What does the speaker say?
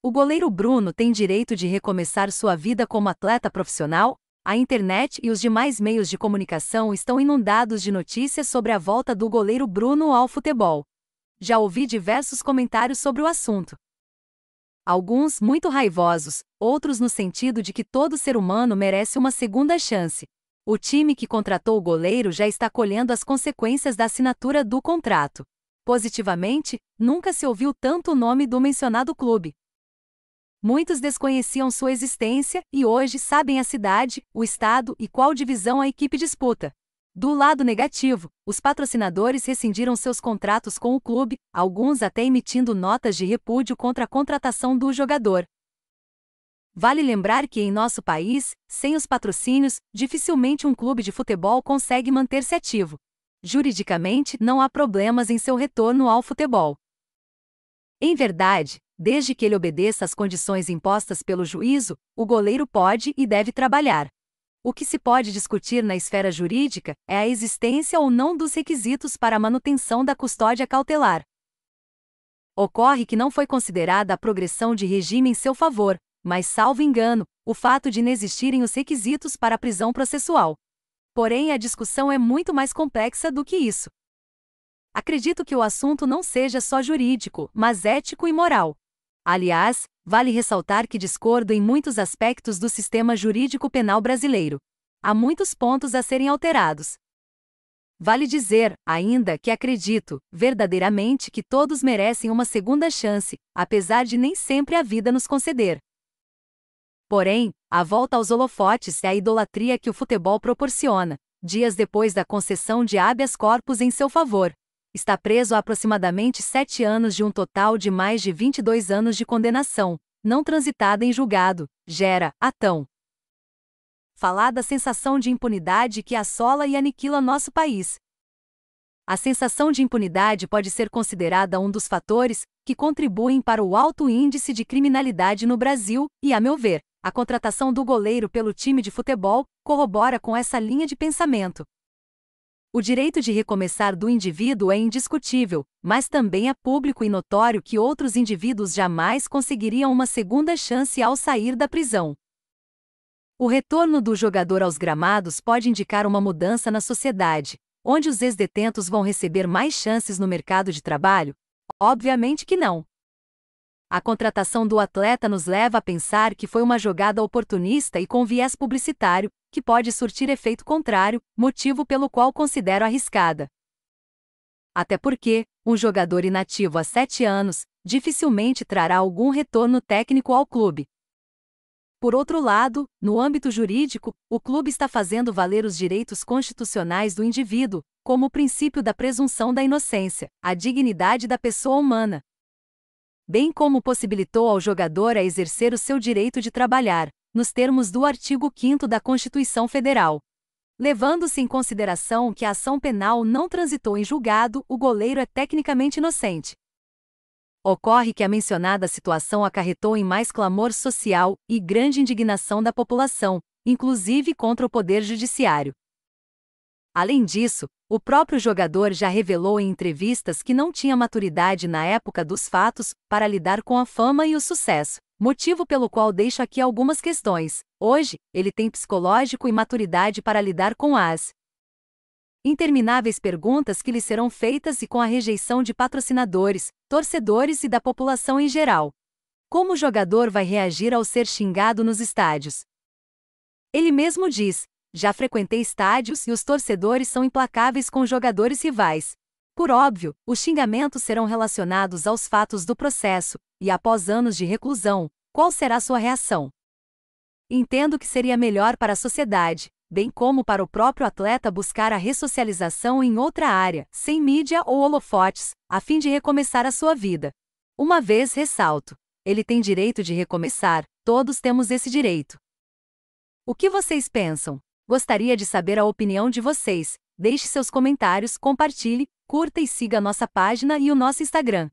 O goleiro Bruno tem direito de recomeçar sua vida como atleta profissional? A internet e os demais meios de comunicação estão inundados de notícias sobre a volta do goleiro Bruno ao futebol. Já ouvi diversos comentários sobre o assunto. Alguns muito raivosos, outros no sentido de que todo ser humano merece uma segunda chance. O time que contratou o goleiro já está colhendo as consequências da assinatura do contrato. Positivamente, nunca se ouviu tanto o nome do mencionado clube. Muitos desconheciam sua existência e hoje sabem a cidade, o estado e qual divisão a equipe disputa. Do lado negativo, os patrocinadores rescindiram seus contratos com o clube, alguns até emitindo notas de repúdio contra a contratação do jogador. Vale lembrar que em nosso país, sem os patrocínios, dificilmente um clube de futebol consegue manter-se ativo. Juridicamente, não há problemas em seu retorno ao futebol. Em verdade, desde que ele obedeça às condições impostas pelo juízo, o goleiro pode e deve trabalhar. O que se pode discutir na esfera jurídica é a existência ou não dos requisitos para a manutenção da custódia cautelar. Ocorre que não foi considerada a progressão de regime em seu favor, mas, salvo engano, o fato de inexistirem os requisitos para a prisão processual. Porém, a discussão é muito mais complexa do que isso. Acredito que o assunto não seja só jurídico, mas ético e moral. Aliás, vale ressaltar que discordo em muitos aspectos do sistema jurídico penal brasileiro. Há muitos pontos a serem alterados. Vale dizer, ainda, que acredito, verdadeiramente, que todos merecem uma segunda chance, apesar de nem sempre a vida nos conceder. Porém, a volta aos holofotes é a idolatria que o futebol proporciona, dias depois da concessão de habeas corpus em seu favor. Está preso há aproximadamente 7 anos de um total de mais de 22 anos de condenação, não transitada em julgado, gera, atão. Falar da sensação de impunidade que assola e aniquila nosso país. A sensação de impunidade pode ser considerada um dos fatores que contribuem para o alto índice de criminalidade no Brasil e, a meu ver, a contratação do goleiro pelo time de futebol corrobora com essa linha de pensamento. O direito de recomeçar do indivíduo é indiscutível, mas também é público e notório que outros indivíduos jamais conseguiriam uma segunda chance ao sair da prisão. O retorno do jogador aos gramados pode indicar uma mudança na sociedade, onde os ex-detentos vão receber mais chances no mercado de trabalho? Obviamente que não. A contratação do atleta nos leva a pensar que foi uma jogada oportunista e com viés publicitário, que pode surtir efeito contrário, motivo pelo qual considero arriscada. Até porque, um jogador inativo há 7 anos, dificilmente trará algum retorno técnico ao clube. Por outro lado, no âmbito jurídico, o clube está fazendo valer os direitos constitucionais do indivíduo, como o princípio da presunção da inocência, a dignidade da pessoa humana, bem como possibilitou ao jogador a exercer o seu direito de trabalhar, nos termos do artigo 5º da Constituição Federal. Levando-se em consideração que a ação penal não transitou em julgado, o goleiro é tecnicamente inocente. Ocorre que a mencionada situação acarretou em mais clamor social e grande indignação da população, inclusive contra o Poder Judiciário. Além disso, o próprio jogador já revelou em entrevistas que não tinha maturidade na época dos fatos para lidar com a fama e o sucesso, motivo pelo qual deixo aqui algumas questões. Hoje, ele tem psicológico e maturidade para lidar com as intermináveis perguntas que lhe serão feitas e com a rejeição de patrocinadores, torcedores e da população em geral. Como o jogador vai reagir ao ser xingado nos estádios? Ele mesmo diz: já frequentei estádios e os torcedores são implacáveis com jogadores rivais. Por óbvio, os xingamentos serão relacionados aos fatos do processo, e após anos de reclusão, qual será sua reação? Entendo que seria melhor para a sociedade, bem como para o próprio atleta buscar a ressocialização em outra área, sem mídia ou holofotes, a fim de recomeçar a sua vida. Uma vez ressalto: ele tem direito de recomeçar, todos temos esse direito. O que vocês pensam? Gostaria de saber a opinião de vocês. Deixe seus comentários, compartilhe, curta e siga a nossa página e o nosso Instagram.